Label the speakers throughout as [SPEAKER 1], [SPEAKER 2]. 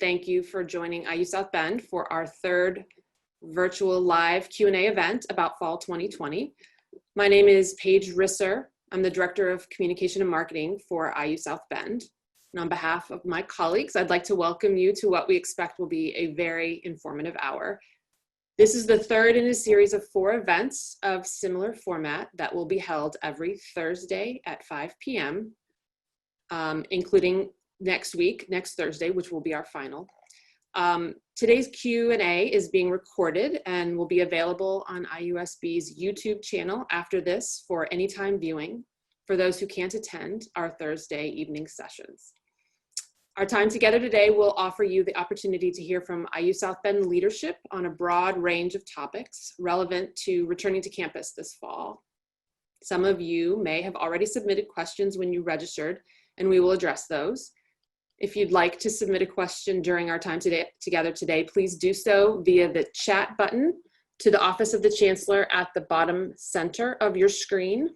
[SPEAKER 1] Thank you for joining IU South Bend for our third virtual live Q&A event about fall 2020. My name is Paige Risser. I'm the Director of Communication and Marketing for IU South Bend. And on behalf of my colleagues, I'd like to welcome you to what we expect will be a very informative hour. This is the third in a series of 4 events of similar format that will be held every Thursday at 5 p.m., including next Thursday, which will be our final. Today's Q&A is being recorded and will be available on IUSB's YouTube channel after this for anytime viewing for those who can't attend our Thursday evening sessions. Our time together today will offer you the opportunity to hear from IU South Bend leadership on a broad range of topics relevant to returning to campus this fall. Some of you may have already submitted questions when you registered, and we will address those. If you'd like to submit a question during our time together today, please do so via the chat button to the Office of the Chancellor at the bottom center of your screen.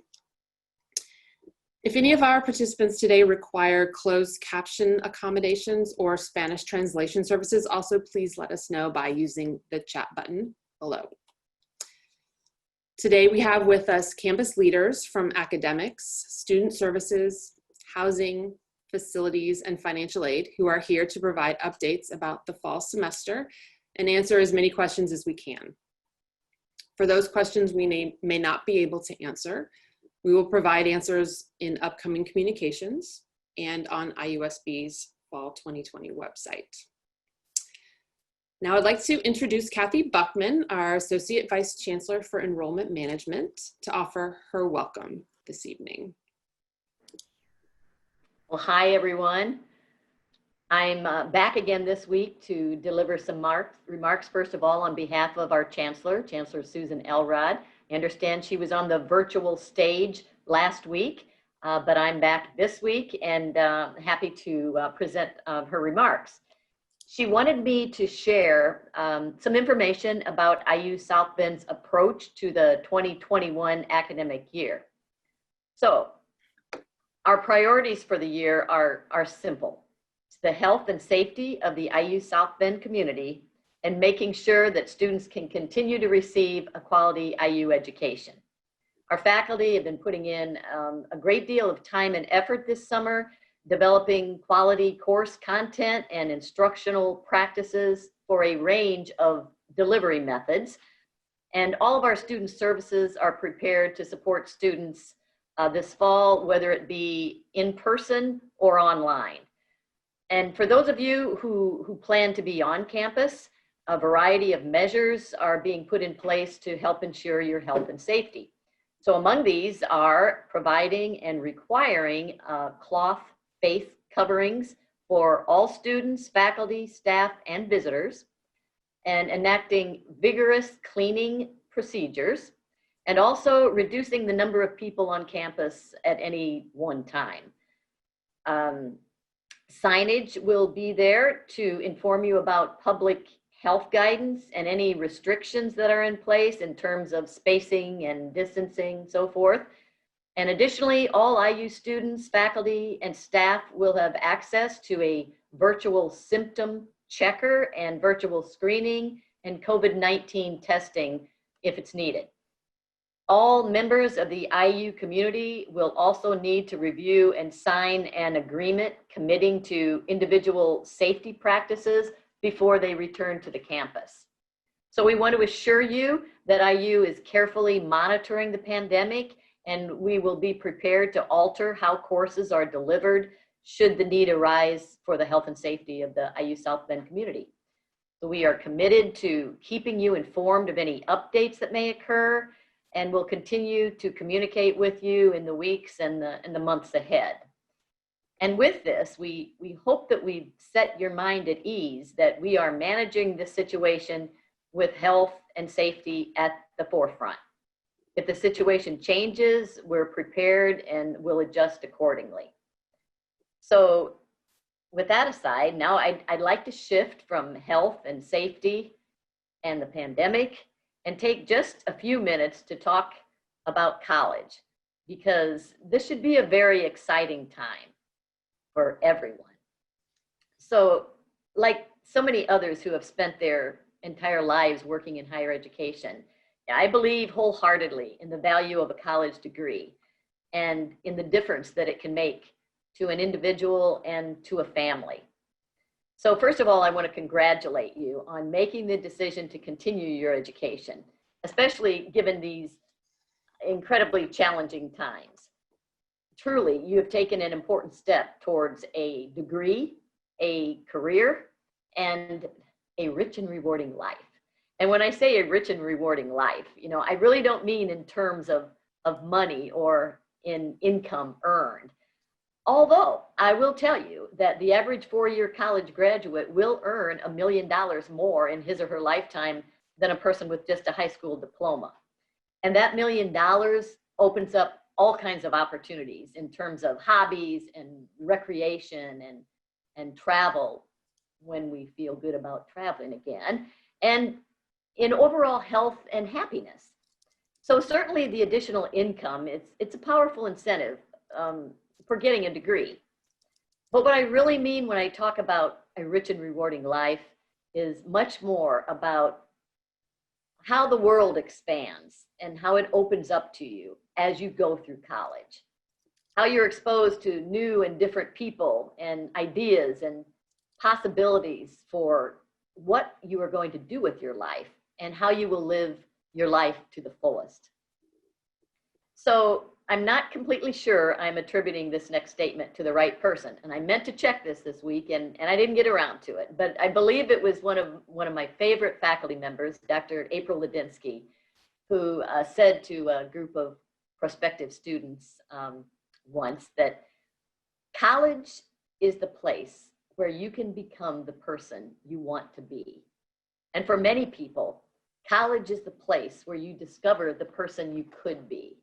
[SPEAKER 1] If any of our participants today require closed caption accommodations or Spanish translation services, also please let us know by using the chat button below. Today we have with us campus leaders from academics, student services, housing, facilities, and financial aid who are here to provide updates about the fall semester and answer as many questions as we can. For those questions we may not be able to answer, we will provide answers in upcoming communications and on IUSB's Fall 2020 website. Now I'd like to introduce Kathy Buckman, our Associate Vice Chancellor for Enrollment Management, to offer her welcome this evening.
[SPEAKER 2] Well, hi, everyone. I'm back again this week to deliver some remarks, first of all, on behalf of our Chancellor Susan Elrod. I understand she was on the virtual stage last week, but I'm back this week and happy to present her remarks. She wanted me to share some information about IU South Bend's approach to the 2021 academic year. So, our priorities for the year are simple. It's the health and safety of the IU South Bend community and making sure that students can continue to receive a quality IU education. Our faculty have been putting in a great deal of time and effort this summer, developing quality course content and instructional practices for a range of delivery methods. And all of our student services are prepared to support students this fall, whether it be in person or online. And for those of you who plan to be on campus, a variety of measures are being put in place to help ensure your health and safety. So among these are providing and requiring cloth face coverings for all students, faculty, staff, and visitors, and enacting vigorous cleaning procedures, and also reducing the number of people on campus at any one time. Signage will be there to inform you about public health guidance and any restrictions that are in place in terms of spacing and distancing, so forth. And additionally, all IU students, faculty, and staff will have access to a virtual symptom checker and virtual screening and COVID-19 testing if it's needed. All members of the IU community will also need to review and sign an agreement committing to individual safety practices before they return to the campus. So we want to assure you that IU is carefully monitoring the pandemic, and we will be prepared to alter how courses are delivered should the need arise for the health and safety of the IU South Bend community. So we are committed to keeping you informed of any updates that may occur, and we'll continue to communicate with you in the weeks and the months ahead. And with this, we hope that we've set your mind at ease that we are managing this situation with health and safety at the forefront. If the situation changes, we're prepared and we'll adjust accordingly. So with that aside, now I'd like to shift from health and safety and the pandemic and take just a few minutes to talk about college, because this should be a very exciting time for everyone. So like so many others who have spent their entire lives working in higher education. I believe wholeheartedly in the value of a college degree and in the difference that it can make to an individual and to a family. So first of all, I want to congratulate you on making the decision to continue your education, especially given these incredibly challenging times. Truly, you have taken an important step towards a degree, a career, and a rich and rewarding life. And when I say a rich and rewarding life, you know, I really don't mean in terms of money or in income earned. Although I will tell you that the average four-year college graduate will earn $1 million more in his or her lifetime than a person with just a high school diploma. And that $1 million opens up all kinds of opportunities in terms of hobbies and recreation and travel when we feel good about traveling again, and in overall health and happiness. So certainly the additional income, it's a powerful incentive for getting a degree. But what I really mean when I talk about a rich and rewarding life is much more about how the world expands and how it opens up to you as you go through college. How you're exposed to new and different people and ideas and possibilities for what you are going to do with your life and how you will live your life to the fullest. So I'm not completely sure I'm attributing this next statement to the right person. And I meant to check this week and I didn't get around to it, but I believe it was one of my favorite faculty members, Dr. April Ladinsky, who said to a group of prospective students once that college is the place where you can become the person you want to be. And for many people, college is the place where you discover the person you could be.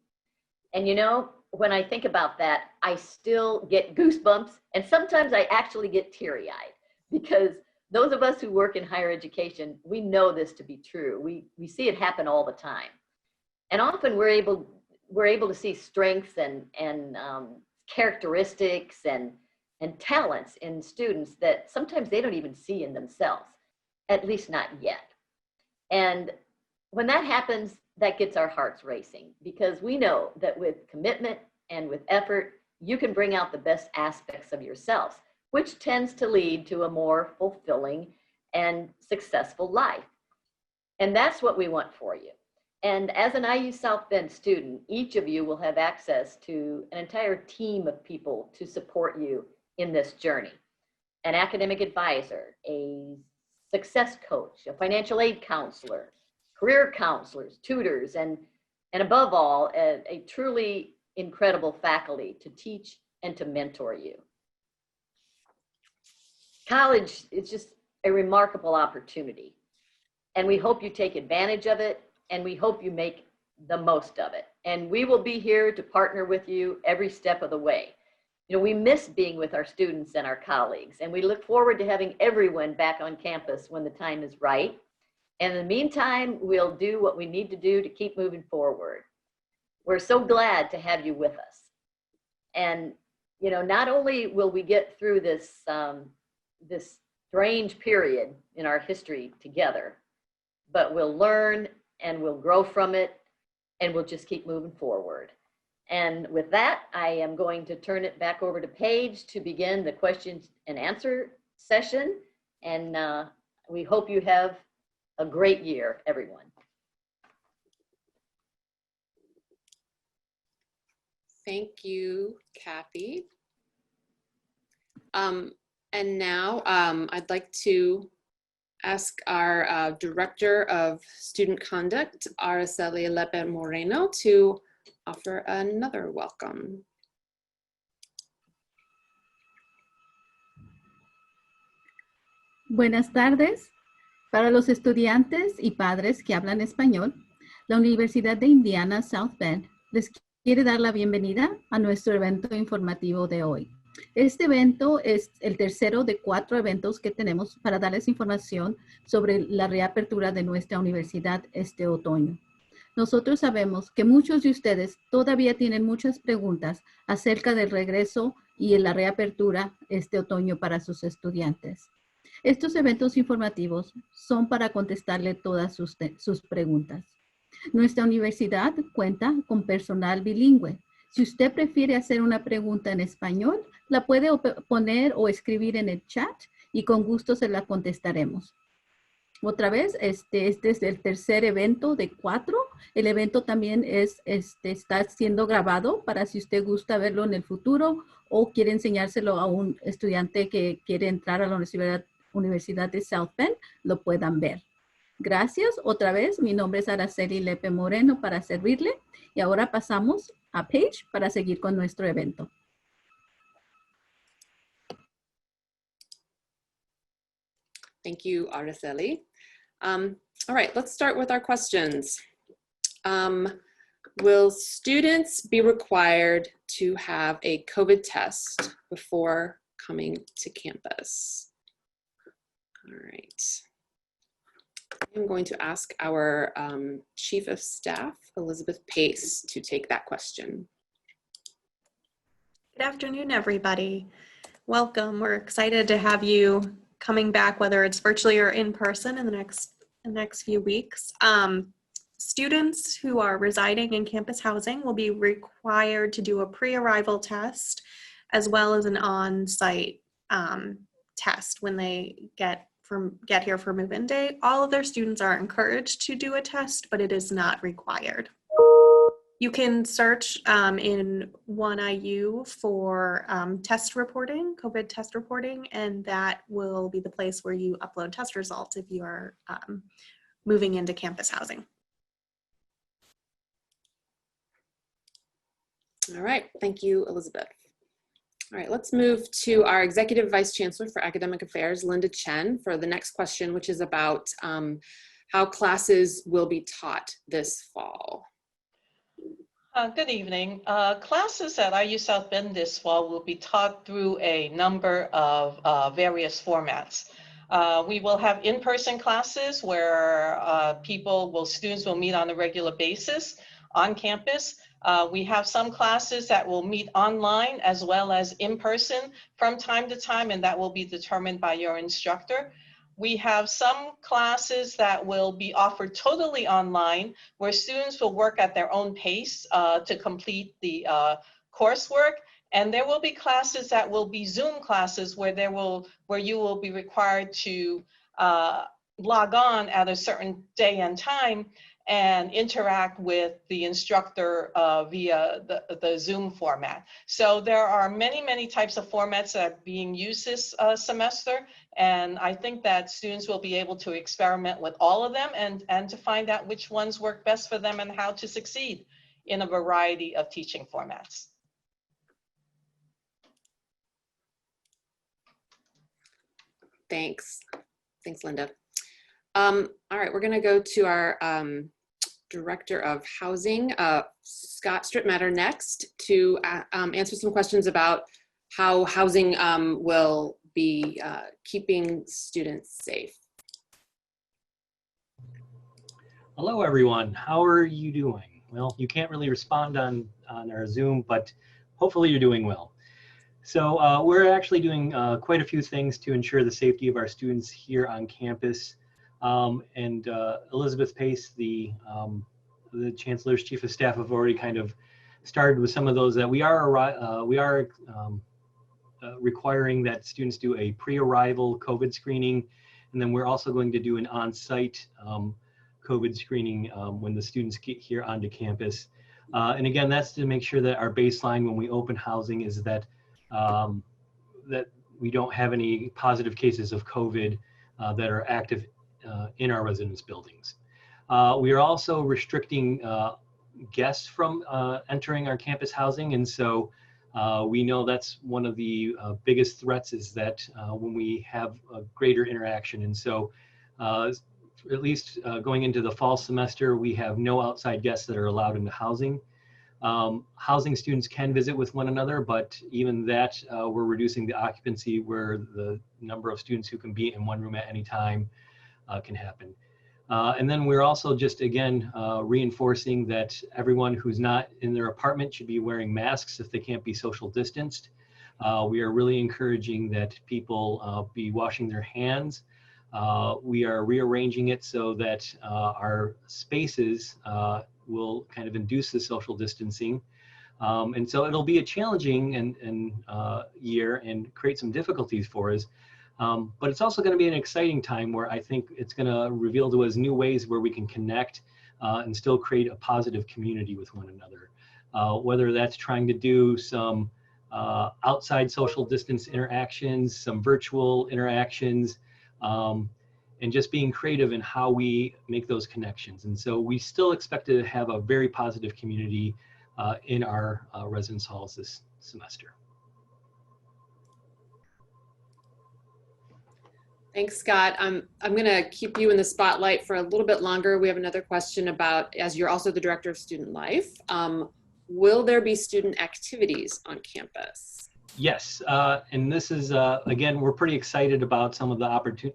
[SPEAKER 2] And you know, when I think about that, I still get goosebumps, and sometimes I actually get teary-eyed, because those of us who work in higher education, we know this to be true. We see it happen all the time. And often we're able to see strengths and characteristics and talents in students that sometimes they don't even see in themselves, at least not yet. And when that happens, that gets our hearts racing, because we know that with commitment and with effort, you can bring out the best aspects of yourselves, which tends to lead to a more fulfilling and successful life. And that's what we want for you. And as an IU South Bend student, each of you will have access to an entire team of people to support you in this journey. An academic advisor, a success coach, a financial aid counselor, career counselors, tutors, and above all, a truly incredible faculty to teach and to mentor you. College is just a remarkable opportunity, and we hope you take advantage of it, and we hope you make the most of it. And we will be here to partner with you every step of the way. You know, we miss being with our students and our colleagues, and we look forward to having everyone back on campus when the time is right. And in the meantime, we'll do what we need to do to keep moving forward. We're so glad to have you with us. And, you know, not only will we get through this, this strange period in our history together, but we'll learn and we'll grow from it, and we'll just keep moving forward. And with that, I am going to turn it back over to Paige to begin the questions and answer session. And we hope you have a great year, everyone.
[SPEAKER 1] Thank you, Kathy. And now I'd like to ask our Director of Student Conduct, Araceli Lepe Moreno, to offer another welcome.
[SPEAKER 3] Buenas tardes. Para los estudiantes y padres que hablan español, la Universidad de Indiana South Bend les quiere dar la bienvenida a nuestro evento informativo de hoy. Este evento es el tercero de 4 eventos que tenemos para darles información sobre la reapertura de nuestra universidad este otoño. Nosotros sabemos que muchos de ustedes todavía tienen muchas preguntas acerca del regreso y la reapertura este otoño para sus estudiantes. Estos eventos informativos son para contestarle todas sus preguntas. Nuestra universidad cuenta con personal bilingüe. Si usted prefiere hacer una pregunta en español, la puede poner o escribir en el chat y con gusto se la contestaremos. Otra vez, este es el tercer evento de 4. El evento también está siendo grabado para si usted gusta verlo en el futuro o quiere enseñárselo a un estudiante que quiere entrar a la Universidad de South Bend, lo puedan ver. Gracias. Otra vez, mi nombre es Araceli Lepe Moreno para servirle. Y ahora pasamos a Paige para seguir con nuestro evento.
[SPEAKER 1] Thank you, Araceli. All right, let's start with our questions. Will students be required to have a COVID test before coming to campus? All right. I'm going to ask our Chief of Staff, Elizabeth Pace, to take that question.
[SPEAKER 4] Good afternoon, everybody. Welcome. We're excited to have you coming back, whether it's virtually or in person in the next few weeks. Students who are residing in campus housing will be required to do a pre-arrival test as well as an on-site test when they get here for move-in day. All of their students are encouraged to do a test, but it is not required. You can search in 1IU for test reporting, COVID test reporting, and that will be the place where you upload test results if you are moving into campus housing.
[SPEAKER 1] All right, thank you, Elizabeth. All right, let's move to our Executive Vice Chancellor for Academic Affairs, Linda Chen, for the next question, which is about how classes will be taught this fall.
[SPEAKER 5] Good evening. Classes at IU South Bend this fall will be taught through a number of various formats. We will have in-person classes where students will meet on a regular basis on campus. We have some classes that will meet online as well as in person from time to time, and that will be determined by your instructor. We have some classes that will be offered totally online, where students will work at their own pace to complete the coursework. And there will be classes that will be Zoom classes where you will be required to log on at a certain day and time and interact with the instructor via the Zoom format. So there are many, many types of formats that are being used this semester. And I think that students will be able to experiment with all of them and to find out which ones work best for them and how to succeed in a variety of teaching formats.
[SPEAKER 1] Thanks. Thanks, Linda. All right, we're gonna go to our Director of Housing, Scott Strittmatter, next to answer some questions about how housing will be keeping students safe.
[SPEAKER 6] Hello, everyone. How are you doing? Well, you can't really respond on our Zoom, but hopefully you're doing well. So we're actually doing quite a few things to ensure the safety of our students here on campus. And Elizabeth Pace, the Chancellor's Chief of Staff, have already kind of started with some of those that we are requiring that students do a pre-arrival COVID screening, and then we're also going to do an on-site COVID screening when the students get here onto campus. And again, that's to make sure that our baseline when we open housing is that that we don't have any positive cases of COVID that are active in our residence buildings. We are also restricting guests from entering our campus housing, and so we know that's one of the biggest threats is that when we have a greater interaction. And so at least going into the fall semester, we have no outside guests that are allowed into housing. Housing students can visit with one another, but even that, we're reducing the occupancy where the number of students who can be in one room at any time can happen. And then we're also just, again, reinforcing that everyone who's not in their apartment should be wearing masks if they can't be social distanced. We are really encouraging that people be washing their hands. We are rearranging it so that our spaces will kind of induce the social distancing. And so it'll be a challenging year and create some difficulties for us. But it's also going to be an exciting time where I think it's going to reveal to us new ways where we can connect and still create a positive community with one another. Whether that's trying to do some outside social distance interactions, some virtual interactions, and just being creative in how we make those connections. And so we still expect to have a very positive community in our residence halls this semester.
[SPEAKER 1] Thanks, Scott. I'm going to keep you in the spotlight for a little bit longer. We have another question about, as you're also the Director of Student Life, will there be student activities on campus?
[SPEAKER 6] Yes, and this is, again, we're pretty excited about some of the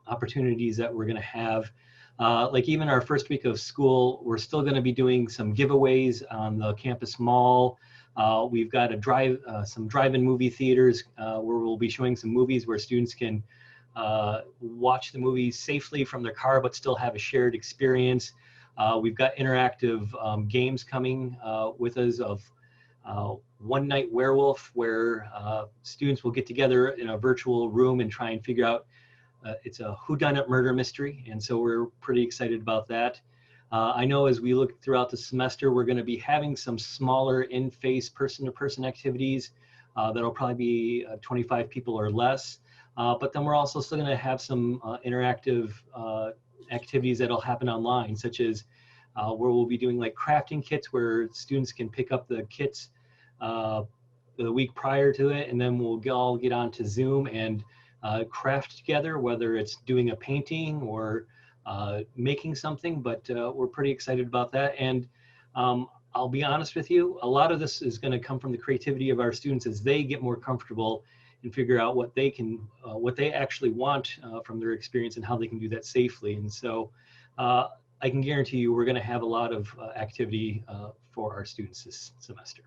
[SPEAKER 6] opportunities that we're going to have. Like even our first week of school, we're still going to be doing some giveaways on the campus mall. We've got some drive-in movie theaters where we'll be showing some movies where students can watch the movies safely from their car but still have a shared experience. We've got interactive games coming with us of One Night Werewolf, where students will get together in a virtual room and try and figure out it's a whodunit murder mystery, and so we're pretty excited about that. I know as we look throughout the semester, we're going to be having some smaller in-face person-to-person activities that'll probably be 25 people or less. But then we're also still going to have some interactive activities that'll happen online, such as where we'll be doing like crafting kits where students can pick up the kits the week prior to it, and then we'll all get onto Zoom and craft together, whether it's doing a painting or making something, but we're pretty excited about that. And I'll be honest with you, a lot of this is going to come from the creativity of our students as they get more comfortable and figure out what they actually want from their experience and how they can do that safely. And so I can guarantee you we're going to have a lot of activity for our students this semester.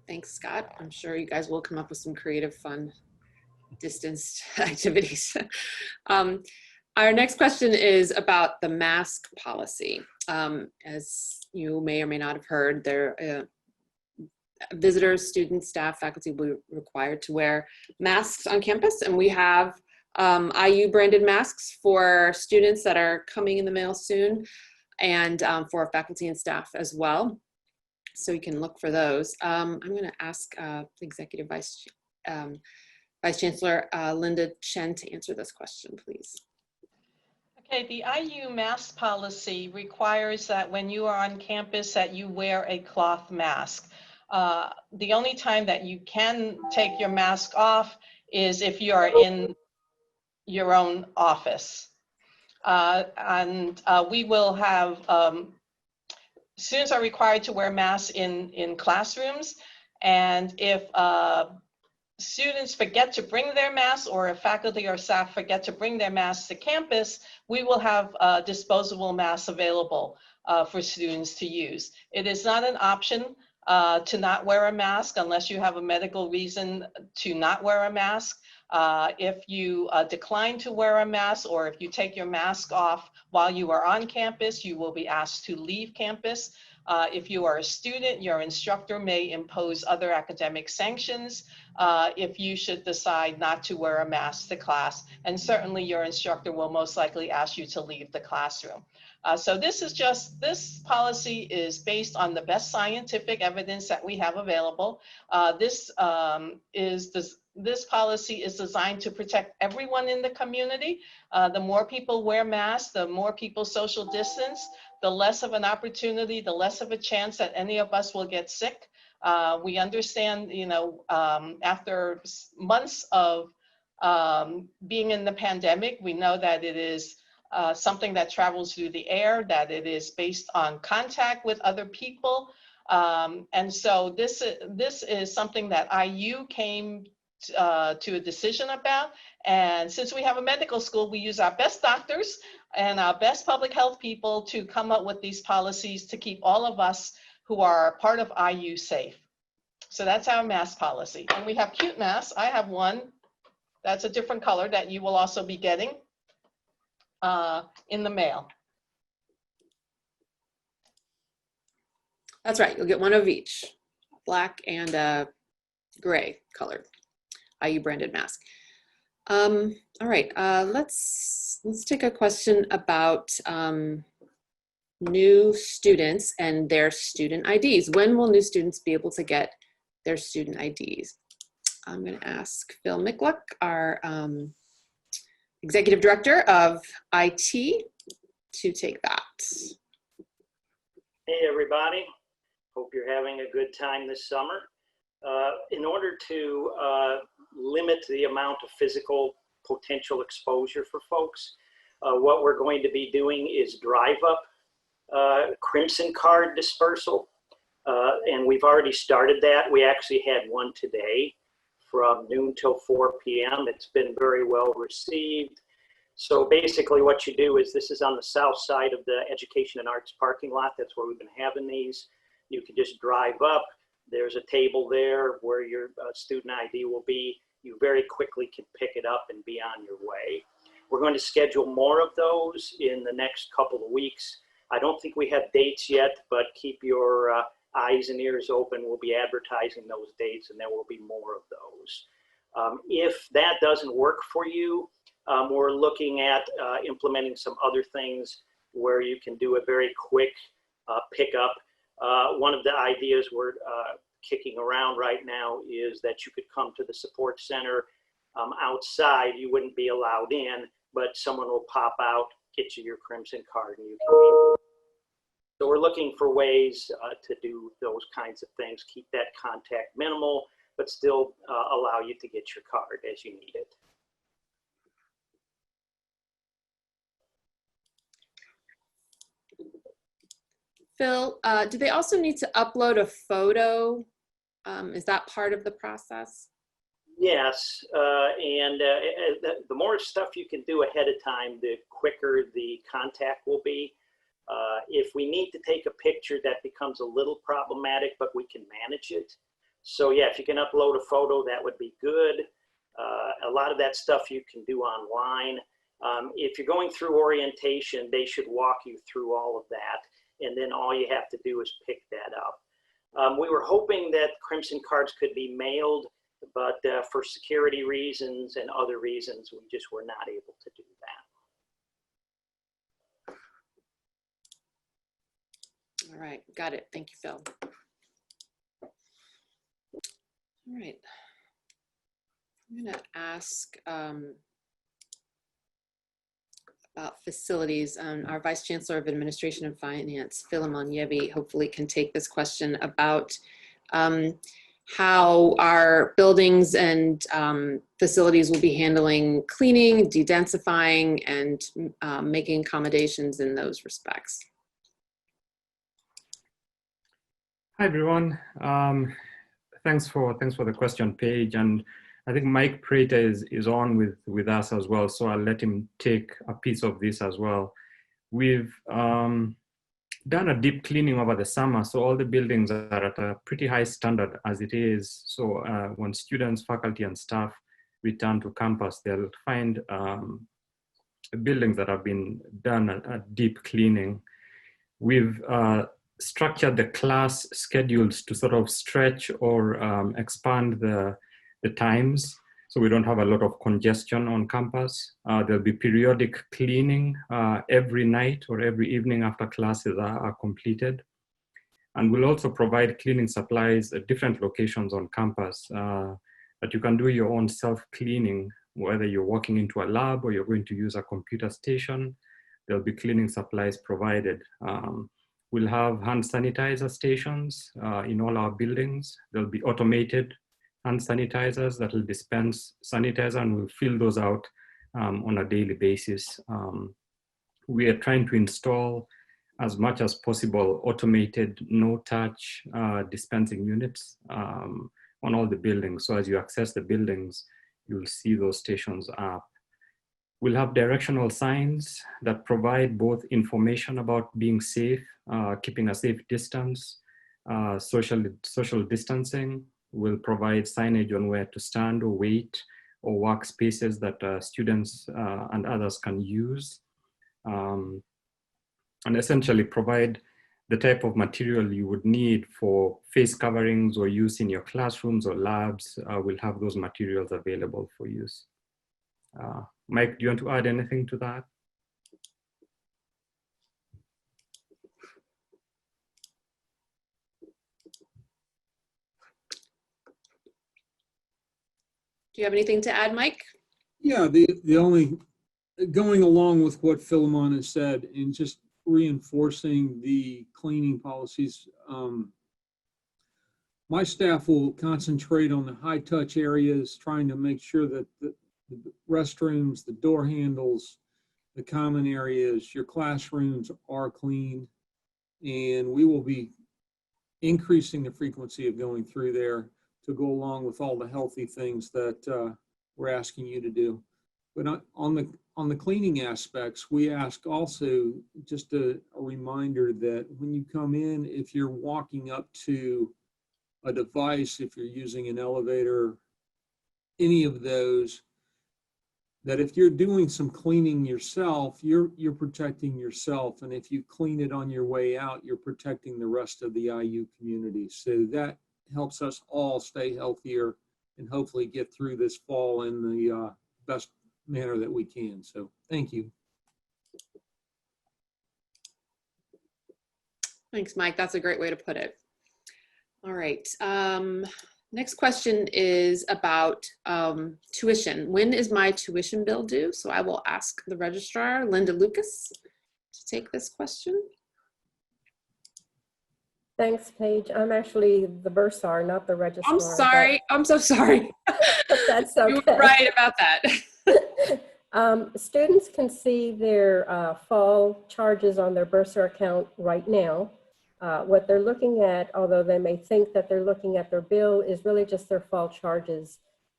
[SPEAKER 1] Thanks, Scott. I'm sure you guys will come up with some creative, fun, distanced activities. Our next question is about the mask policy. As you may or may not have heard, visitors, students, staff, faculty will be required to wear masks on campus, and we have IU branded masks for students that are coming in the mail soon, and for faculty and staff as well. So you can look for those. I'm going to ask Executive Vice Chancellor Linda Chen to answer this question, please.
[SPEAKER 5] Okay, the IU mask policy requires that when you are on campus that you wear a cloth mask. The only time that you can take your mask off is if you are in your own office. We will have, students are required to wear masks in classrooms, and if students forget to bring their masks, or if faculty or staff forget to bring their masks to campus, we will have disposable masks available for students to use. It is not an option to not wear a mask unless you have a medical reason to not wear a mask. If you decline to wear a mask, or if you take your mask off while you are on campus, you will be asked to leave campus. If you are a student, your instructor may impose other academic sanctions if you should decide not to wear a mask to class, and certainly your instructor will most likely ask you to leave the classroom. So this policy is based on the best scientific evidence that we have available. This policy is designed to protect everyone in the community. The more people wear masks, the more people social distance, the less of an opportunity, the less of a chance that any of us will get sick. We understand, after months of being in the pandemic, we know that it is something that travels through the air, that it is based on contact with other people. And so this is something that IU came to a decision about. And since we have a medical school, we use our best doctors and our best public health people to come up with these policies to keep all of us who are part of IU Safe. So that's our mask policy. And we have cute masks. I have one that's a different color that you will also be getting in the mail.
[SPEAKER 1] That's right. You'll get one of each, black and gray colored IU branded mask. All right, let's take a question about new students and their student IDs. When will new students be able to get their student IDs? I'm going to ask Phil Mikluck, our Executive Director of IT, to take that.
[SPEAKER 7] Hey everybody, hope you're having a good time this summer. In order to limit the amount of physical potential exposure for folks, what we're going to be doing is drive up Crimson Card dispersal. And we've already started that. We actually had one today from noon till 4 p.m. It's been very well received. So basically what you do is, this is on the south side of the Education and Arts parking lot. That's where we've been having these. You can just drive up. There's a table there where your student ID will be. You very quickly can pick it up and be on your way. We're going to schedule more of those in the next couple of weeks. I don't think we have dates yet, but keep your eyes and ears open. We'll be advertising those dates, and there will be more of those. If that doesn't work for you, we're looking at implementing some other things where you can do a very quick pickup. One of the ideas we're kicking around right now is that you could come to the support center outside. You wouldn't be allowed in, but someone will pop out, get you your Crimson Card, and you can meet. So we're looking for ways to do those kinds of things, keep that contact minimal, but still allow you to get your card as you need it.
[SPEAKER 1] Phil, do they also need to upload a photo? Is that part of the process?
[SPEAKER 7] Yes, the more stuff you can do ahead of time, the quicker the contact will be. If we need to take a picture, that becomes a little problematic, but we can manage it. So yeah, if you can upload a photo, that would be good. A lot of that stuff you can do online. If you're going through orientation, they should walk you through all of that, and then all you have to do is pick that up. We were hoping that Crimson Cards could be mailed, but for security reasons and other reasons, we just were not able to do that.
[SPEAKER 1] All right, got it. Thank you, Phil. All right. I'm going to ask about facilities. Our Vice Chancellor of Administration and Finance, Philemon Yebi, hopefully can take this question about how our buildings and facilities will be handling cleaning, de-densifying, and making accommodations in those respects.
[SPEAKER 8] Hi everyone. Thanks for the question, Paige, and I think Mike Prater is on with us as well, so I'll let him take a piece of this as well. We've done a deep cleaning over the summer, so all the buildings are at a pretty high standard as it is. So when students, faculty, and staff return to campus, they'll find buildings that have been done a deep cleaning. We've structured the class schedules to sort of stretch or expand the times, so we don't have a lot of congestion on campus. There'll be periodic cleaning every night or every evening after classes are completed. And we'll also provide cleaning supplies at different locations on campus that you can do your own self-cleaning, whether you're walking into a lab or you're going to use a computer station. There'll be cleaning supplies provided. We'll have hand sanitizer stations in all our buildings. There'll be automated hand sanitizers that will dispense sanitizer, and we'll fill those out on a daily basis. We are trying to install as much as possible automated no-touch dispensing units on all the buildings. So as you access the buildings, you'll see those stations up. We'll have directional signs that provide both information about being safe, keeping a safe distance, social distancing. We'll provide signage on where to stand or wait, or workspaces that students and others can use. And essentially provide the type of material you would need for face coverings or use in your classrooms or labs. We'll have those materials available for use. Mike, do you want to add anything to that?
[SPEAKER 1] Do you have anything to add, Mike?
[SPEAKER 9] Yeah, the only, going along with what Philemon has said and just reinforcing the cleaning policies, my staff will concentrate on the high touch areas, trying to make sure that the restrooms, the door handles, the common areas, your classrooms are cleaned, and we will be increasing the frequency of going through there to go along with all the healthy things that we're asking you to do. But on the cleaning aspects, we ask also just a reminder that when you come in, if you're walking up to a device, if you're using an elevator, any of those, that if you're doing some cleaning yourself, you're protecting yourself. And if you clean it on your way out, you're protecting the rest of the IU community. So that helps us all stay healthier and hopefully get through this fall in the best manner that we can. So thank you.
[SPEAKER 1] Thanks, Mike. That's a great way to put it. All right. Next question is about tuition. When is my tuition bill due? So I will ask the registrar, Linda Lucas, to take this question.
[SPEAKER 10] Thanks, Paige. I'm actually the bursar, not the registrar.
[SPEAKER 1] I'm sorry. I'm so sorry.
[SPEAKER 10] That's okay.
[SPEAKER 1] You were right about that.
[SPEAKER 10] Students can see their fall charges on their bursar account right now. What they're looking at, although they may think that they're looking at their bill, is really just their fall charges.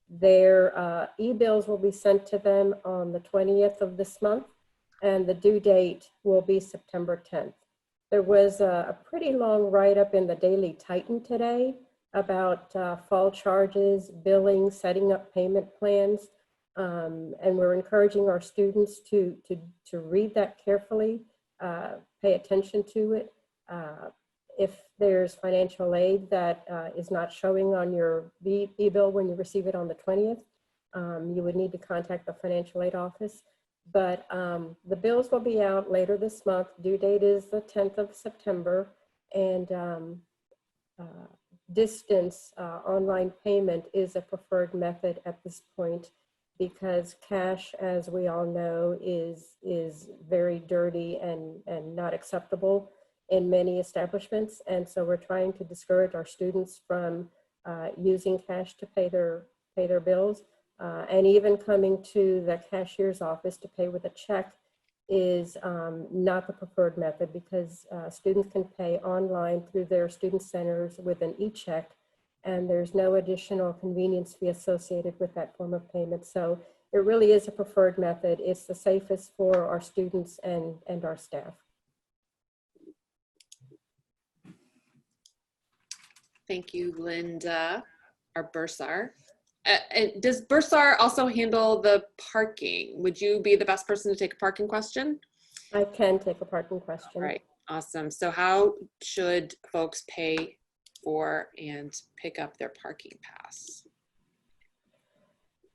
[SPEAKER 10] Their e-bills will be sent to them on the 20th of this month, and the due date will be September 10th. There was a pretty long write-up in the Daily Titan today about fall charges, billing, setting up payment plans, and we're encouraging our students to read that carefully, pay attention to it. If there's financial aid that is not showing on your e-bill when you receive it on the 20th, you would need to contact the financial aid office. But the bills will be out later this month. Due date is the 10th of September, and distance online payment is a preferred method at this point, because cash, as we all know, is very dirty and not acceptable in many establishments. And so we're trying to discourage our students from using cash to pay their bills. And even coming to the cashier's office to pay with a check is not the preferred method, because students can pay online through their student centers with an e-check, and there's no additional convenience fee associated with that form of payment. So it really is a preferred method. It's the safest for our students and our staff.
[SPEAKER 1] Thank you, Linda, our bursar. And does bursar also handle the parking? Would you be the best person to take a parking question?
[SPEAKER 10] I can take a parking question.
[SPEAKER 1] All right, awesome. So how should folks pay for and pick up their parking pass?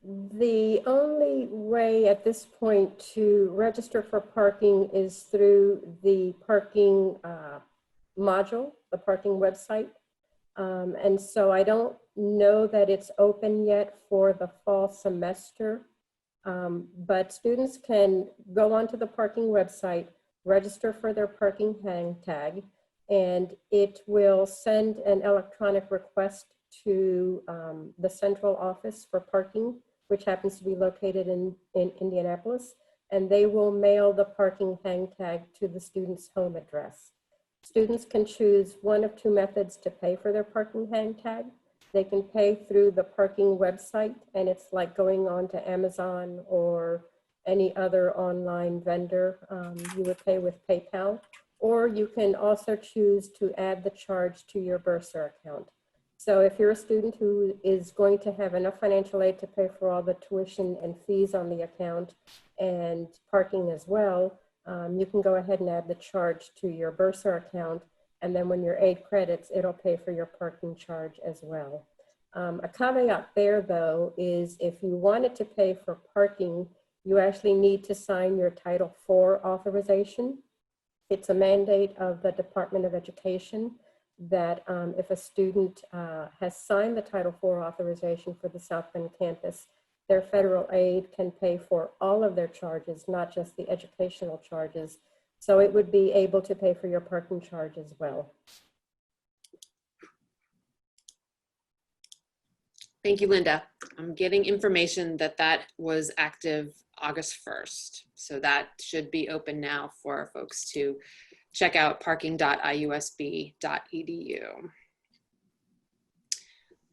[SPEAKER 10] The only way at this point to register for parking is through the parking module, the parking website. And so I don't know that it's open yet for the fall semester, but students can go onto the parking website, register for their parking hang tag, and it will send an electronic request to the central office for parking, which happens to be located in Indianapolis, and they will mail the parking hang tag to the student's home address. Students can choose one of two methods to pay for their parking hang tag. They can pay through the parking website, and it's like going on to Amazon or any other online vendor. You would pay with PayPal, or you can also choose to add the charge to your bursar account. So if you're a student who is going to have enough financial aid to pay for all the tuition and fees on the account and parking as well, you can go ahead and add the charge to your bursar account. And then when your aid credits, it'll pay for your parking charge as well. A caveat there, though, is if you wanted to pay for parking, you actually need to sign your Title IV authorization. It's a mandate of the Department of Education that if a student has signed the Title IV authorization for the South Bend campus, their federal aid can pay for all of their charges, not just the educational charges. So it would be able to pay for your parking charge as well.
[SPEAKER 1] Thank you, Linda. I'm getting information that that was active August 1st. So that should be open now for folks to check out parking.iusb.edu.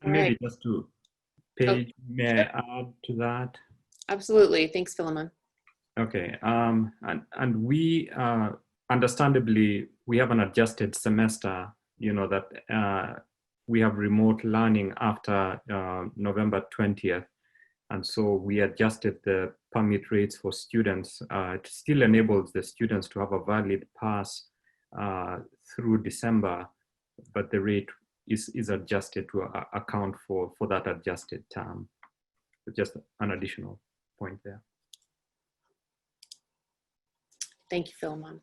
[SPEAKER 1] All
[SPEAKER 8] Maybe
[SPEAKER 1] right.
[SPEAKER 8] just to Paige, may I add to that?
[SPEAKER 1] Absolutely. Thanks, Philemon.
[SPEAKER 8] Okay, and we understandably, we have an adjusted semester, you know, that we have remote learning after November 20th. And so we adjusted the permit rates for students. It still enables the students to have a valid pass through December, but the rate is adjusted to account for that adjusted term. So just an additional point there.
[SPEAKER 1] Thank you, Philemon.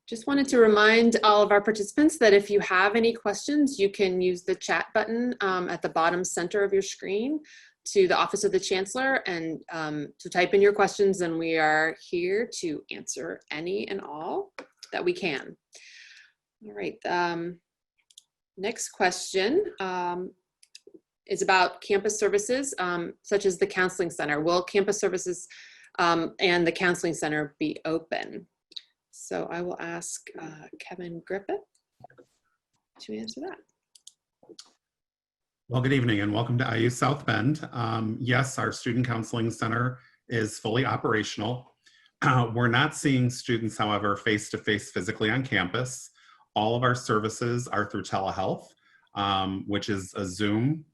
[SPEAKER 1] Just wanted to remind all of our participants that if you have any questions, you can use the chat button at the bottom center of your screen to the Office of the Chancellor and to type in your questions, and we are here to answer any and all that we can. All right, next question is about campus services, such as the Counseling Center. Will campus services and the Counseling Center be open? So I will ask Kevin Griffith to answer that.
[SPEAKER 11] Well, good evening and welcome to IU South Bend. Yes, our Student Counseling Center is fully operational. We're not seeing students, however, face-to-face physically on campus. All of our services are through telehealth, which is a Zoom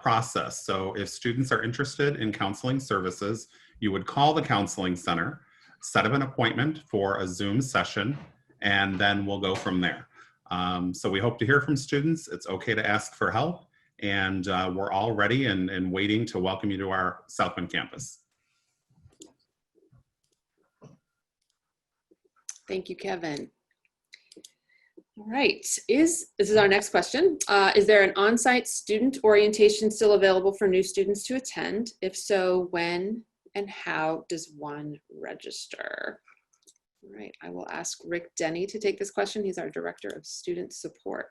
[SPEAKER 11] process. So if students are interested in counseling services, you would call the Counseling Center, set up an appointment for a Zoom session, and then we'll go from there. So we hope to hear from students. It's okay to ask for help, and we're all ready and waiting to welcome you to our South Bend campus.
[SPEAKER 1] Thank you, Kevin. All right, this is our next question. Is there an on-site student orientation still available for new students to attend? If so, when and how does one register? All right, I will ask Rick Denny to take this question. He's our Director of Student Support.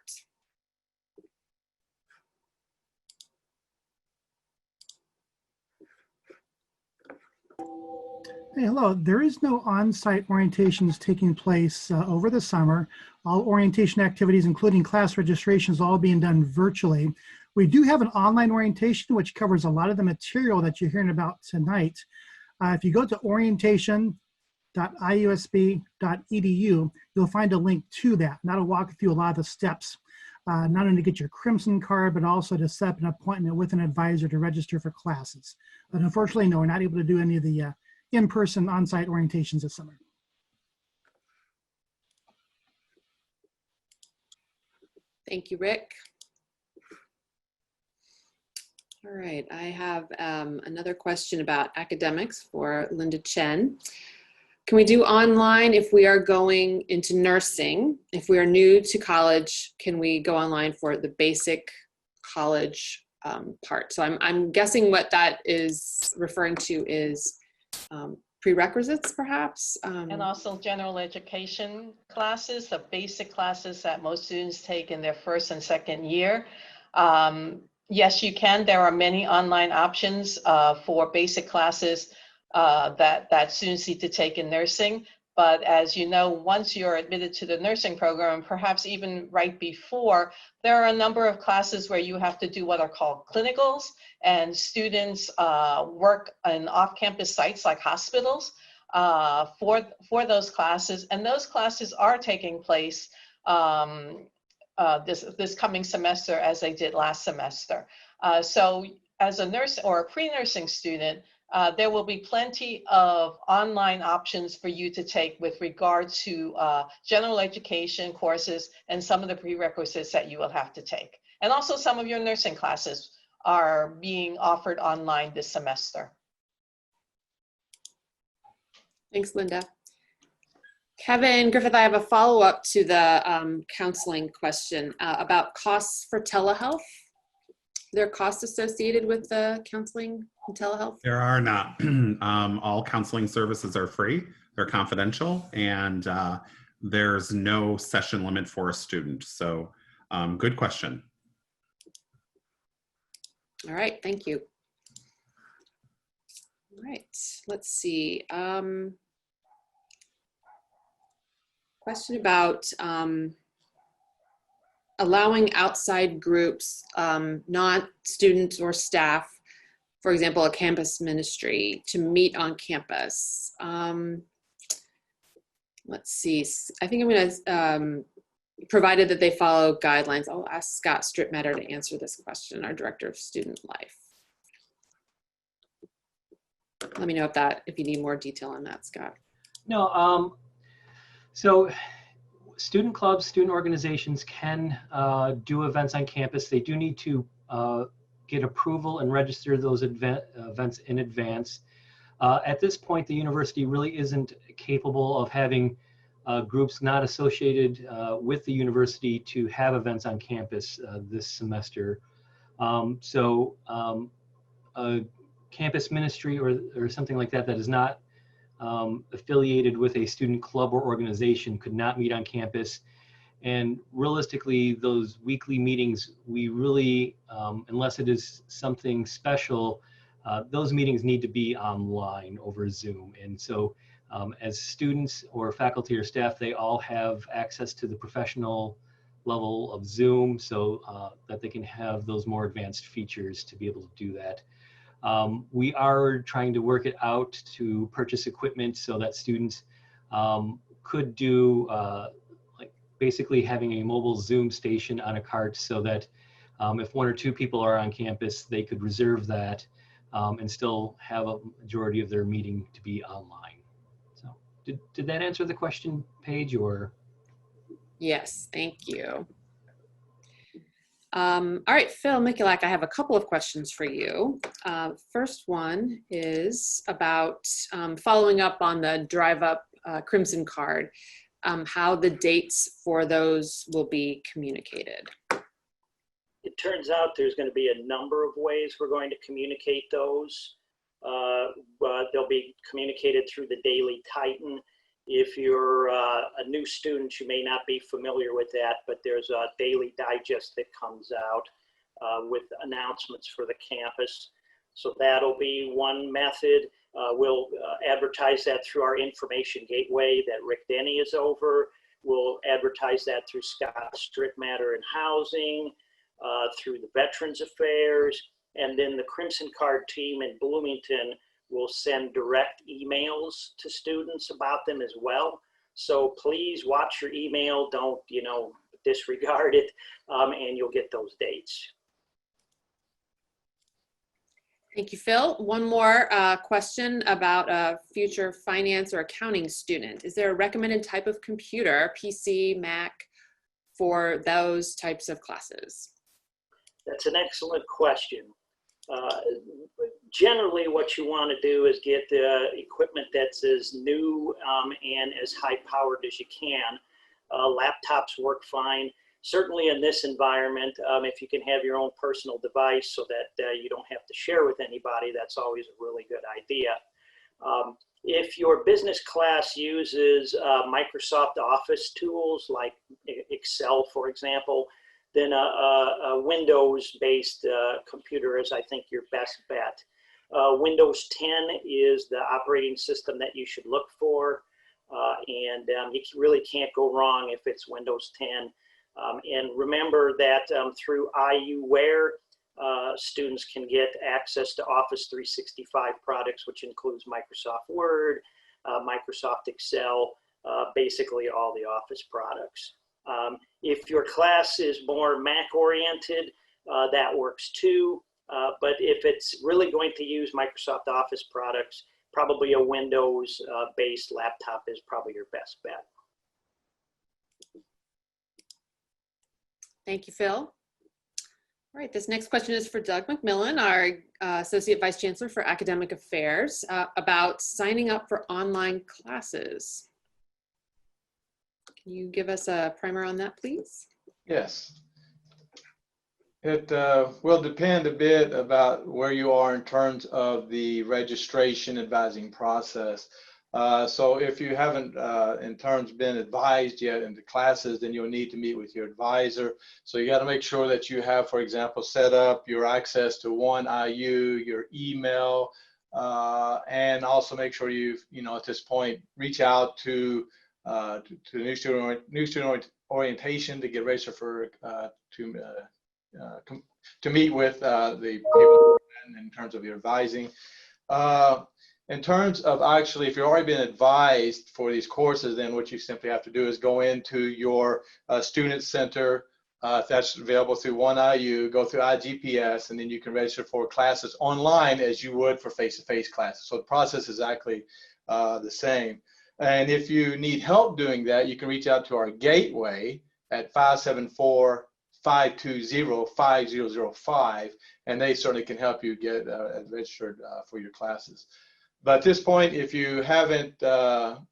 [SPEAKER 12] Hey, hello. There is no on-site orientations taking place over the summer. All orientation activities, including class registrations, all being done virtually. We do have an online orientation, which covers a lot of the material that you're hearing about tonight. If you go to orientation.iusb.edu, you'll find a link to that. And that'll walk through a lot of the steps, not only to get your Crimson card, but also to set up an appointment with an advisor to register for classes. But unfortunately, no, we're not able to do any of the in-person on-site orientations this summer.
[SPEAKER 1] Thank you, Rick. All right, I have another question about academics for Linda Chen. Can we do online if we are going into nursing? If we are new to college, can we go online for the basic college part? So I'm guessing what that is referring to is prerequisites, perhaps?
[SPEAKER 5] And also general education classes, the basic classes that most students take in their first and second year. Yes, you can. There are many online options for basic classes that students need to take in nursing. But as you know, once you're admitted to the nursing program, perhaps even right before, there are a number of classes where you have to do what are called clinicals, and students work in off-campus sites like hospitals. for those classes, and those classes are taking place this coming semester as they did last semester. So as a nurse or a pre-nursing student, there will be plenty of online options for you to take with regard to general education courses and some of the prerequisites that you will have to take. And also some of your nursing classes are being offered online this semester.
[SPEAKER 1] Thanks, Linda. Kevin Griffith, I have a follow-up to the counseling question about costs for telehealth. There are costs associated with the counseling and telehealth?
[SPEAKER 11] There are not. All counseling services are free. They're confidential, and there's no session limit for a student. So good question.
[SPEAKER 1] All right, thank you. All right, let's see. Question about allowing outside groups, not students or staff, for example, a campus ministry, to meet on campus. Let's see, I think I'm gonna, provided that they follow guidelines, I'll ask Scott Strittmatter to answer this question, our Director of Student Life. Let me know if you need more detail on that, Scott.
[SPEAKER 6] No, so student clubs, student organizations can do events on campus. They do need to get approval and register those events in advance. At this point, the university really isn't capable of having groups not associated with the university to have events on campus this semester. So a campus ministry or something like that that is not affiliated with a student club or organization could not meet on campus. And realistically, those weekly meetings, we really, unless it is something special, those meetings need to be online over Zoom. And so as students or faculty or staff, they all have access to the professional level of Zoom so that they can have those more advanced features to be able to do that. We are trying to work it out to purchase equipment so that students could do like basically having a mobile Zoom station on a cart so that if one or two people are on campus, they could reserve that and still have a majority of their meeting to be online. So did that answer the question, Paige, or?
[SPEAKER 1] Yes, thank you. All right, Phil Mikulak, I have a couple of questions for you. First one is about following up on the Drive Up Crimson Card, how the dates for those will be communicated.
[SPEAKER 7] It turns out there's going to be a number of ways we're going to communicate those. They'll be communicated through the Daily Titan. If you're a new student, you may not be familiar with that, but there's a daily digest that comes out with announcements for the campus. So that'll be one method. We'll advertise that through our information gateway that Rick Denny is over. We'll advertise that through Scott Strittmatter in Housing, through the Veterans Affairs, and then the Crimson Card team in Bloomington will send direct emails to students about them as well. So please watch your email, don't, disregard it, and you'll get those dates.
[SPEAKER 1] Thank you, Phil. One more question about a future finance or accounting student. Is there a recommended type of computer, PC, Mac, for those types of classes?
[SPEAKER 7] That's an excellent question. Generally, what you want to do is get the equipment that's as new and as high powered as you can. Laptops work fine. Certainly in this environment, if you can have your own personal device so that you don't have to share with anybody, that's always a really good idea. If your business class uses Microsoft Office tools like Excel, for example, then a Windows-based computer is, I think, your best bet. Windows 10 is the operating system that you should look for, and you really can't go wrong if it's Windows 10. And remember that through IUware, students can get access to Office 365 products, which includes Microsoft Word, Microsoft Excel, basically all the Office products. If your class is more Mac oriented, that works too. But if it's really going to use Microsoft Office products, probably a Windows based laptop is probably your best bet.
[SPEAKER 1] Thank you, Phil. All right, this next question is for Doug McMillan, our Associate Vice Chancellor for Academic Affairs, about signing up for online classes. Can you give us a primer on that, please?
[SPEAKER 13] Yes. It will depend a bit about where you are in terms of the registration advising process. So if you haven't in terms been advised yet into classes, then you'll need to meet with your advisor. So you got to make sure that you have, for example, set up your access to OneIU, your email, and also make sure you've, at this point, reach out to new student orientation to get registered for to meet with the people in terms of your advising. In terms of actually, if you've already been advised for these courses, then what you simply have to do is go into your student center, if that's available through OneIU, go through iGPS, and then you can register for classes online as you would for face-to-face classes. So the process is exactly the same. And if you need help doing that, you can reach out to our gateway at 574-520-5005, and they certainly can help you get registered for your classes. But at this point, if you haven't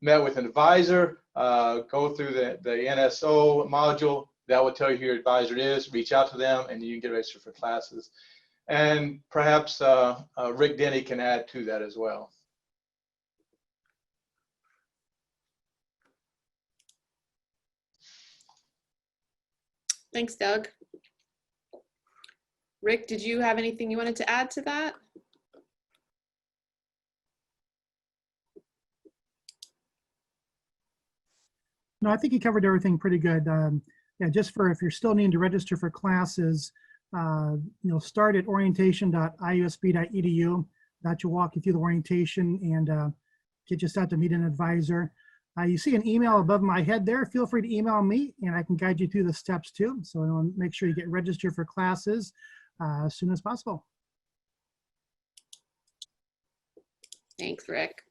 [SPEAKER 13] met with an advisor, go through the NSO module. That will tell you who your advisor is. Reach out to them, and you can get registered for classes. And perhaps Rick Denny can add to that as well.
[SPEAKER 1] Thanks, Doug. Rick, did you have anything you wanted to add to that?
[SPEAKER 12] No, I think you covered everything pretty good. Yeah, just for if you're still needing to register for classes, start at orientation.iusb.edu. That will walk you through the orientation and get you set to meet an advisor. You see an email above my head there. Feel free to email me and I can guide you through the steps too. So make sure you get registered for classes as soon as possible.
[SPEAKER 1] Thanks, Rick.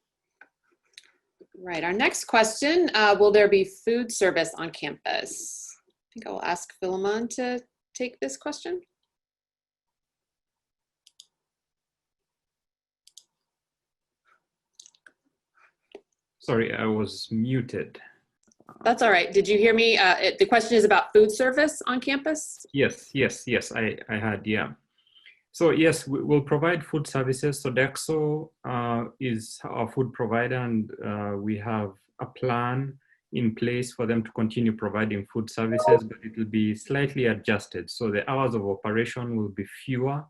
[SPEAKER 1] Right, our next question, will there be food service on campus? I think I will ask Philemon to take this question.
[SPEAKER 8] Sorry, I was muted.
[SPEAKER 1] That's all right. Did you hear me? The question is about food service on campus?
[SPEAKER 8] Yes, I had, yeah. So yes, we'll provide food services. So DEXO is our food provider, and we have a plan in place for them to continue providing food services, but it will be slightly adjusted. So the hours of operation will be fewer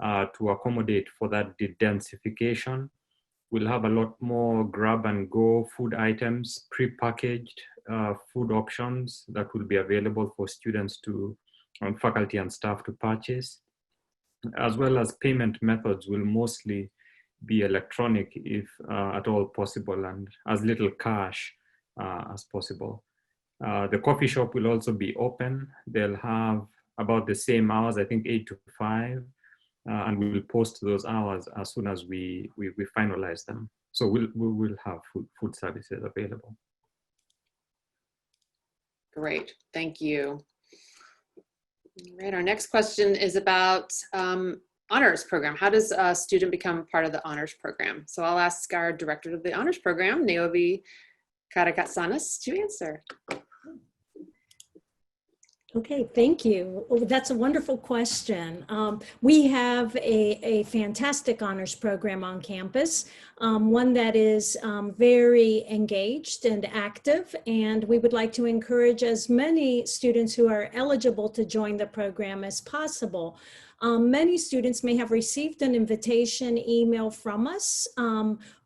[SPEAKER 8] to accommodate for that densification. We'll have a lot more grab and go food items, pre-packaged food options that will be available for students to, faculty and staff to purchase, as well as payment methods will mostly be electronic if at all possible, and as little cash as possible. The coffee shop will also be open. They'll have about the same hours, I think 8 to 5, and we will post those hours as soon as we finalize them. So we will have food services available.
[SPEAKER 1] Great, thank you. All right, our next question is about honors program. How does a student become part of the honors program? So I'll ask our director of the honors program, Naomi Karakatsanis, to answer.
[SPEAKER 14] Okay, thank you. Oh, that's a wonderful question. We have a fantastic honors program on campus, one that is very engaged and active, and we would like to encourage as many students who are eligible to join the program as possible. Many students may have received an invitation email from us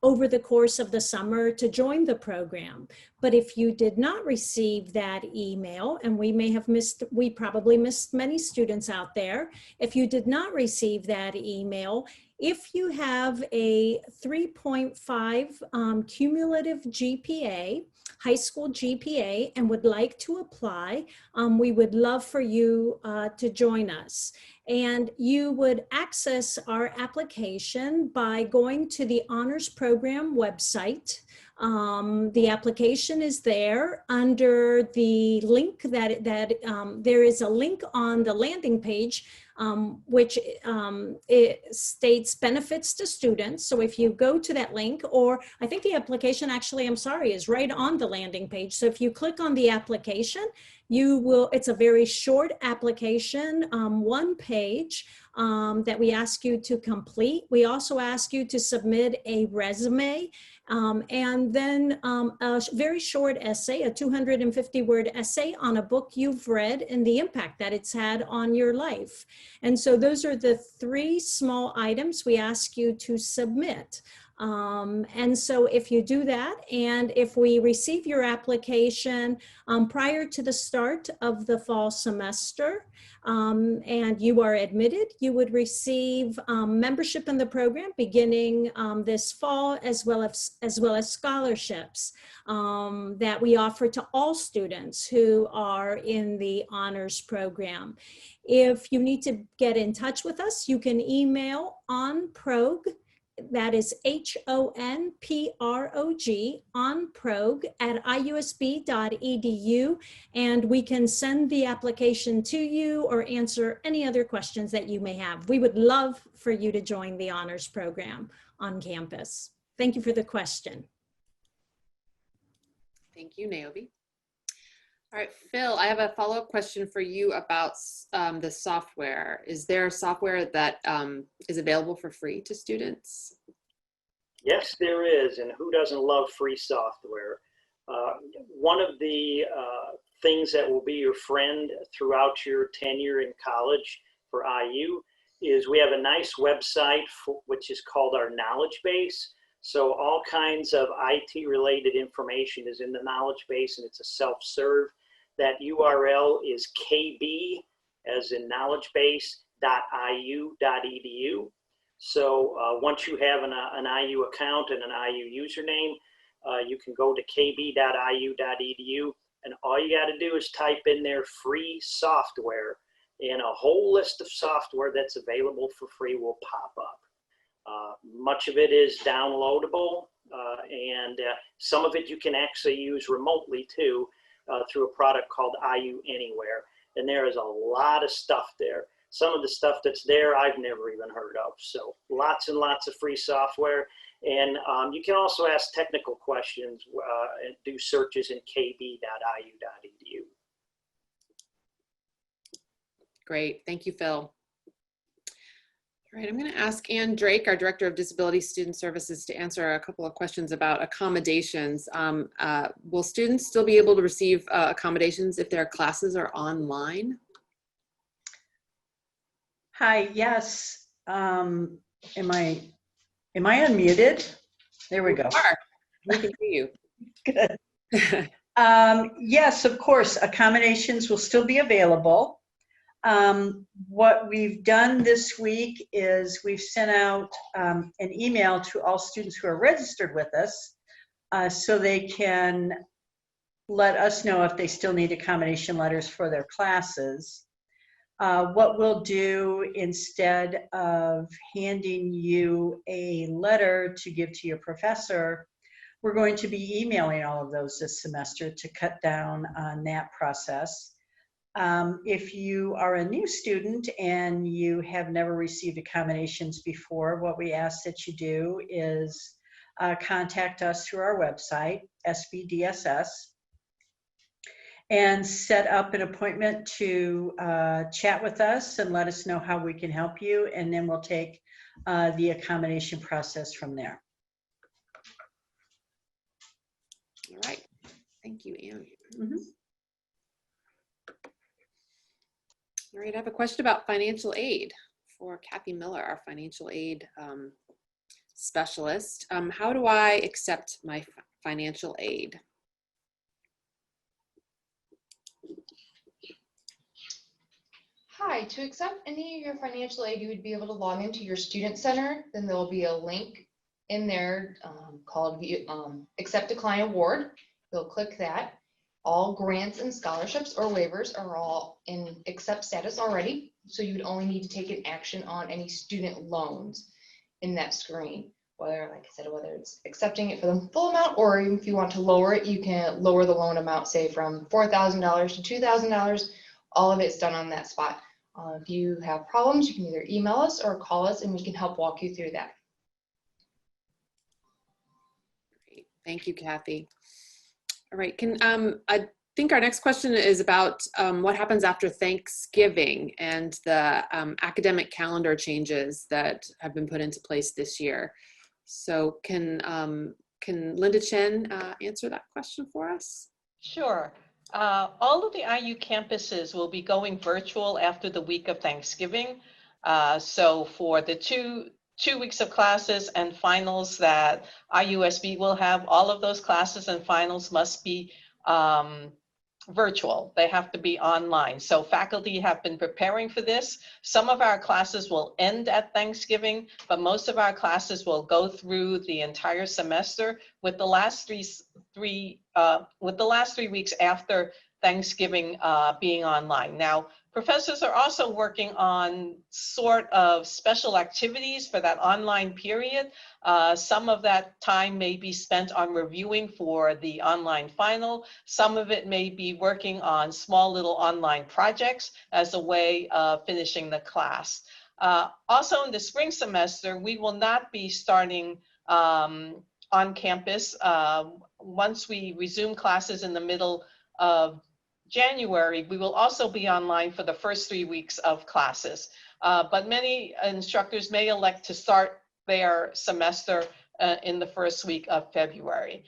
[SPEAKER 14] over the course of the summer to join the program. But if you did not receive that email, and we probably missed many students out there, if you did not receive that email, If you have a 3.5 cumulative GPA, high school GPA, and would like to apply, we would love for you to join us. And you would access our application by going to the Honors Program website. The application is there under the link that there is a link on the landing page, which it states benefits to students. So if you go to that link, or I think the application actually, I'm sorry, is right on the landing page. So if you click on the application, you will, it's a very short application, one page that we ask you to complete. We also ask you to submit a resume and then a very short essay, a 250-word essay on a book you've read and the impact that it's had on your life. And so those are the 3 small items we ask you to submit. And so if you do that, and if we receive your application prior to the start of the fall semester, and you are admitted, you would receive membership in the program beginning this fall, as well as scholarships that we offer to all students who are in the honors program. If you need to get in touch with us, you can email onprog, that is HONPROG, onprog@iusb.edu, and we can send the application to you or answer any other questions that you may have. We would love for you to join the honors program on campus. Thank you for the question.
[SPEAKER 1] Thank you, Naomi. All right, Phil, I have a follow-up question for you about the software. Is there software that is available for free to students?
[SPEAKER 7] Yes, there is, and who doesn't love free software? One of the things that will be your friend throughout your tenure in college for IU is we have a nice website which is called our knowledge base. So all kinds of IT related information is in the knowledge base, and it's a self-serve. That URL is kb, as in knowledge base.iu.edu. So once you have an IU account and an IU username, you can go to kb.iu.edu, and all you got to do is type in there free software, and a whole list of software that's available for free will pop up. Much of it is downloadable, and some of it you can actually use remotely too, through a product called IU Anywhere. And there is a lot of stuff there. Some of the stuff that's there I've never even heard of. So lots and lots of free software. And you can also ask technical questions and do searches in kb.iu.edu.
[SPEAKER 1] Great, thank you, Phil. All right, I'm going to ask Ann Drake, our Director of Disability Student Services, to answer a couple of questions about accommodations. Will students still be able to receive accommodations if their classes are online?
[SPEAKER 15] Hi, yes. Am I unmuted? There we go.
[SPEAKER 1] We can hear you.
[SPEAKER 15] Good. Yes, of course, accommodations will still be available. What we've done this week is we've sent out an email to all students who are registered with us so they can let us know if they still need accommodation letters for their classes. What we'll do, instead of handing you a letter to give to your professor, we're going to be emailing all of those this semester to cut down on that process. If you are a new student and you have never received accommodations before, what we ask that you do is contact us through our website, SBDSS, and set up an appointment to chat with us and let us know how we can help you, and then we'll take the accommodation process from there.
[SPEAKER 1] All right, thank you, Ann.
[SPEAKER 15] Mm-hmm.
[SPEAKER 1] All right, I have a question about financial aid for Kathy Miller, our financial aid specialist. How do I accept my financial aid?
[SPEAKER 16] Hi, to accept any of your financial aid, you would be able to log into your student center. Then there will be a link in there called Accept Decline Award. You'll click that. All grants and scholarships or waivers are all in accept status already. So you would only need to take an action on any student loans in that screen. Whether, like I said, whether it's accepting it for the full amount, or even if you want to lower it, you can lower the loan amount, say from $4,000 to $2,000. All of it's done on that spot. If you have problems, you can either email us or call us and we can help walk you through that.
[SPEAKER 1] Great. Thank you, Kathy. All right, I think our next question is about what happens after Thanksgiving and the academic calendar changes that have been put into place this year. So can Linda Chen answer that question for us?
[SPEAKER 5] Sure. All of the IU campuses will be going virtual after the week of Thanksgiving. So for the two weeks of classes and finals that IUSB will have, all of those classes and finals must be virtual. They have to be online. So faculty have been preparing for this. Some of our classes will end at Thanksgiving, but most of our classes will go through the entire semester, with the last three weeks after Thanksgiving being online. Now, professors are also working on sort of special activities for that online period. Some of that time may be spent on reviewing for the online final. Some of it may be working on small little online projects as a way of finishing the class. Also in the spring semester, we will not be starting on campus. Once we resume classes in the middle of January, we will also be online for the first 3 weeks of classes. But many instructors may elect to start their semester in the first week of February.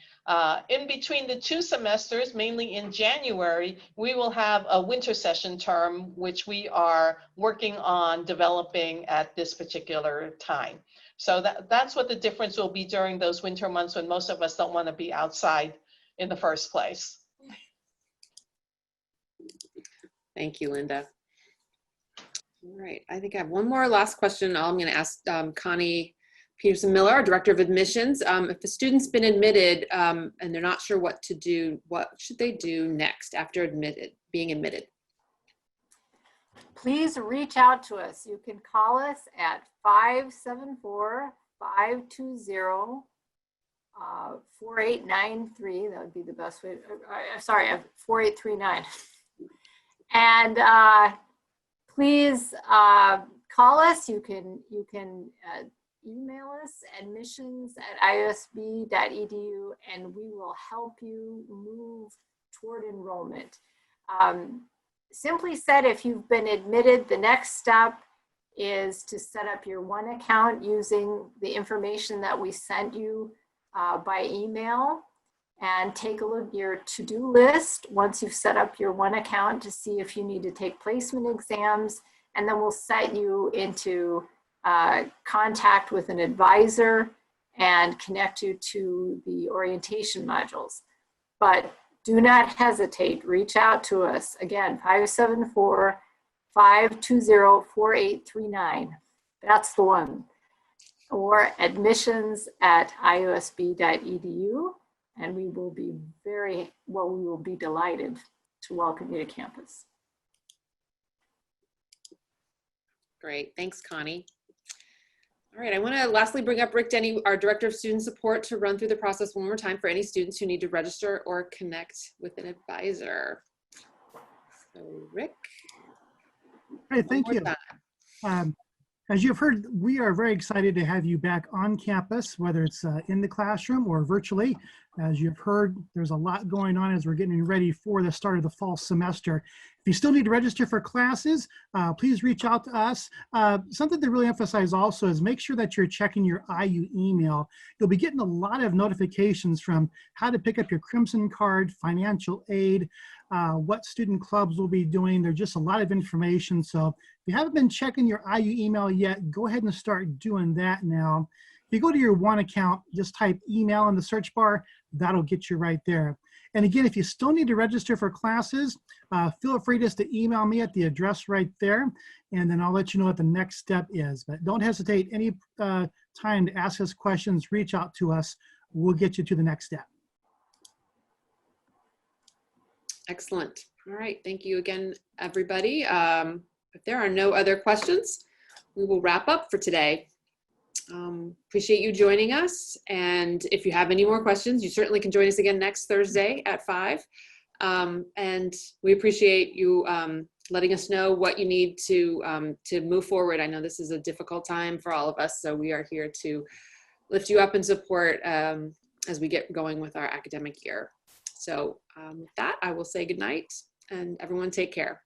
[SPEAKER 5] In between the two semesters, mainly in January, we will have a winter session term, which we are working on developing at this particular time. So that's what the difference will be during those winter months when most of us don't want to be outside in the first place.
[SPEAKER 1] Thank you, Linda. All right, I think I have one more last question. I'm going to ask Connie Peterson-Miller, our Director of Admissions. If the student's been admitted and they're not sure what to do, what should they do next after being admitted?
[SPEAKER 17] Please reach out to us. You can call us at 574-520-4893. That would be the best way. Sorry, 4839. And please call us. You can email us, admissions@iusb.edu, and we will help you move toward enrollment. Simply said, if you've been admitted, the next step is to set up your one account using the information that we sent you by email, and take a look at your to-do list once you've set up your one account to see if you need to take placement exams, and then we'll set you into contact with an advisor and connect you to the orientation modules. But do not hesitate, reach out to us. Again, 574-520-4839. That's the one. Or admissions@iusb.edu. And we will be we will be delighted to welcome you to campus.
[SPEAKER 1] Great, thanks, Connie. All right, I want to lastly bring up Rick Denny, our Director of Student Support, to run through the process one more time for any students who need to register or connect with an advisor. So, Rick.
[SPEAKER 12] Hey, thank you. As you've heard, we are very excited to have you back on campus, whether it's in the classroom or virtually. As you've heard, there's a lot going on as we're getting ready for the start of the fall semester. If you still need to register for classes, please reach out to us. Something to really emphasize also is make sure that you're checking your IU email. You'll be getting a lot of notifications from how to pick up your Crimson Card, financial aid, what student clubs will be doing. There's just a lot of information. So if you haven't been checking your IU email yet, go ahead and start doing that now. If you go to your one account, just type email in the search bar, that'll get you right there. And again, if you still need to register for classes, feel free just to email me at the address right there, and then I'll let you know what the next step is. But don't hesitate any time to ask us questions, reach out to us. We'll get you to the next step.
[SPEAKER 1] Excellent. All right. Thank you again, everybody. If there are no other questions, we will wrap up for today. Appreciate you joining us. And if you have any more questions, you certainly can join us again next Thursday at 5. And we appreciate you letting us know what you need to move forward. I know this is a difficult time for all of us, so we are here to lift you up and support as we get going with our academic year. So with that, I will say good night, and everyone take care.